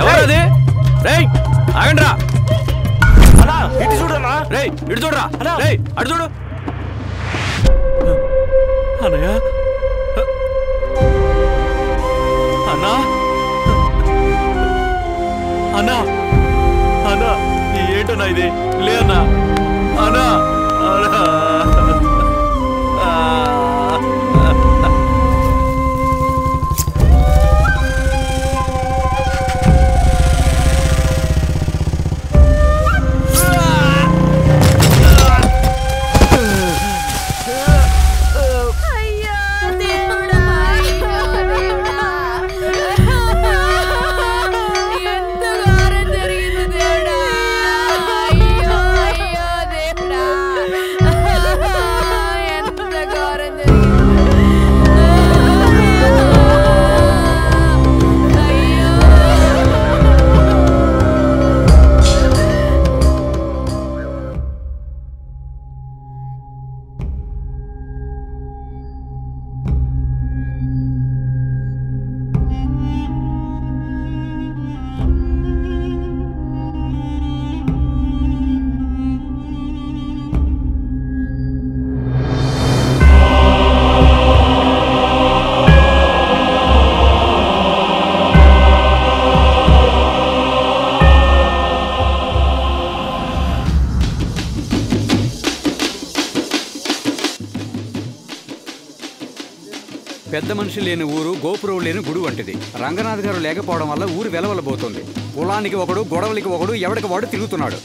ఎవరది? రేయ్ ఆగండ్రా. అన్నా ఇటు చూడన్నా. రేయ్ ఇటు చూడరా. రేయ్ అటు చూడు. అన్నయ్య అన్నా అన్నా అన్నా ఏంటన్నా ఇది? లే అన్నా. అన్నా అన్నా పెద్ద మనిషి లేని ఊరు గోపురం లేని గుడి వంటిది. రంగనాథ్ గారు లేకపోవడం వల్ల ఊరు వెలవలబోతుంది. కులానికి ఒకడు, గొడవలకి ఒకడు, ఎవడికి వాడు తిరుగుతున్నాడు.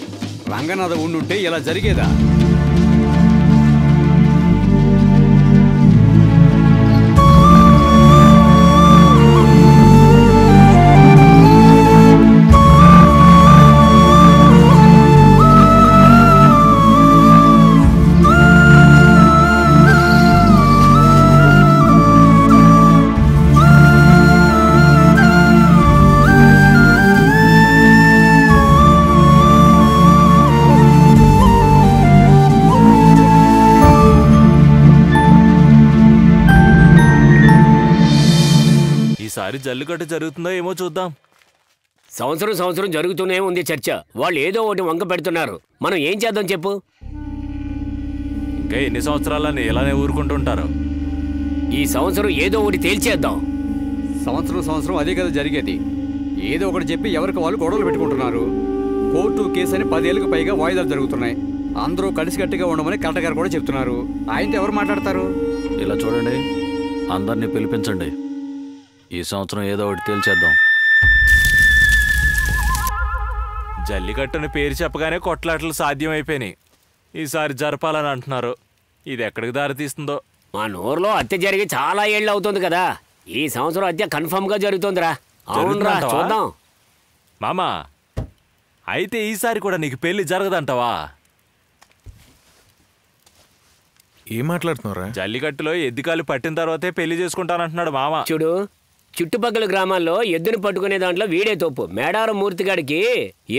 రంగనాథ ఉండుంటే ఇలా జరిగేదా? ఈసారి జల్లికట్టు జరుగుతుందో ఏమో చూద్దాం. సంవత్సరం జరుగుతూనే ఉంది చర్చ. వాళ్ళు ఏదో ఒకటి వంక పెడుతున్నారు. మనం ఏం చేద్దాం చెప్పు? ఇంకా ఎన్ని సంవత్సరాలని ఇలానే ఊరుకుంటుంటారు? ఈ సంవత్సరం ఏదో ఒకటి తేల్చేద్దాం. సంవత్సరం అదే కదా జరిగేది. ఏదో ఒకటి చెప్పి ఎవరికి వాళ్ళు గొడవలు పెట్టుకుంటున్నారు. కోర్టు కేసు అని 10 ఏళ్ళకు పైగా వాయిదాలు జరుగుతున్నాయి. అందరూ కలిసికట్టుగా ఉండమని కలెక్టర్ గారు కూడా చెప్తున్నారు. ఆయనతో ఎవరు మాట్లాడతారు? ఇలా చూడండి, అందరినీ పిలిపించండి. ఈ సంవత్సరం ఏదో ఒకటి తేల్చేద్దాం. జల్లికట్టుని పేరు చెప్పగానే కొట్లాటలు సాధ్యమైపోయినాయి. ఈసారి జరపాలని అంటున్నారు. ఇది ఎక్కడికి దారితీస్తుందో. మా నూరులో హత్య జరిగి చాలా ఏళ్ళు అవుతుంది కదా. ఈ సంవత్సరం హత్య కన్ఫర్మ్ గా జరుగుతుందిరా. అవునరా, చూద్దాం. మామా, అయితే ఈసారి కూడా నీకు పెళ్లి జరగదంటావా? ఏం మాట్లాడుతున్నారా? జల్లికట్టులో ఎద్దుకాలు పట్టిన తర్వాతే పెళ్లి చేసుకుంటానంటున్నాడు మామ. చూడు, చుట్టుపక్కల గ్రామాల్లో ఎద్దును పట్టుకునే దాంట్లో వీడే తోపు. మేడారం మూర్తిగాడికి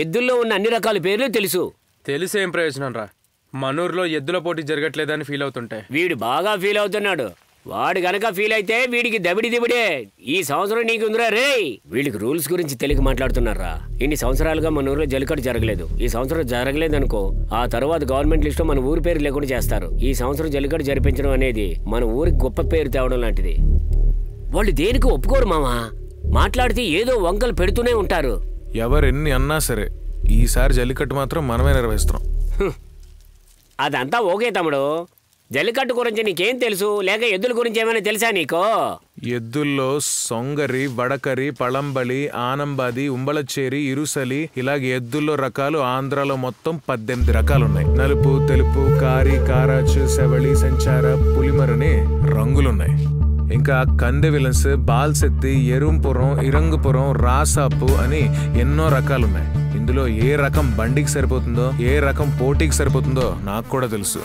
ఎద్దుల్లో ఉన్న అన్ని రకాల పేర్లు తెలుసు. తెలిసేం ప్రయోజనం రా? మనూరులో ఎద్దుల పోటీ జరగట్లేదని ఫీల్ అవుతుంటే వీడు బాగా ఫీల్ అవుతున్నాడు. వాడు గనక ఫీల్ అయితే వీడికి దబిడే. ఈ సంవత్సరం నీకుందిరా రే. వీళ్ళకి రూల్స్ గురించి తెలియక మాట్లాడుతున్నారా? ఇన్ని సంవత్సరాలుగా మన ఊరిలో జల్లికట్టు జరగలేదు. ఈ సంవత్సరం జరగలేదు అనుకో, ఆ తర్వాత గవర్నమెంట్ లిస్ట్ లో మన ఊరి పేరు లేకుండా చేస్తారు. ఈ సంవత్సరం జల్లికట్టు జరిపించడం అనేది మన ఊరికి గొప్ప పేరు తేవడం లాంటిది. వాళ్ళు దేనికి ఒప్పుకోరు మామా. మాట్లాడితే ఏదో వంకలు పెడుతూనే ఉంటారు. ఎవరెన్ని అన్నా సరే ఈసారి జల్లికట్టు మాత్రం మనమే నిర్వహిస్తున్నాం. అదంతా ఓకే తమ్ముడు. జల్లికట్టు గురించి నీకేం తెలుసు? లేక ఎద్దుల గురించి ఏమైనా తెలుసా నీకో? ఎద్దుల్లో సొంగరి, వడకరి, పళంబలి, ఆనంబాది, ఉంబళచేరి, ఇరుసలి, ఇలాగే ఎద్దుల్లో రకాలు ఆంధ్రాలో మొత్తం 18 రకాలున్నాయి. నలుపు, తెలుపు, కారి, కారాచు, సెవళి, సంచార, పులిమరని రంగులున్నాయి. ఇంకా కందె విలన్స్, బాల్సెత్తి, ఎరుంపురం, ఇరంగుపురం, రాసాపు అని ఎన్నో రకాలున్నాయి. ఇందులో ఏ రకం బండికి సరిపోతుందో, ఏ రకం పోటీకి సరిపోతుందో నాకు కూడా తెలుసు.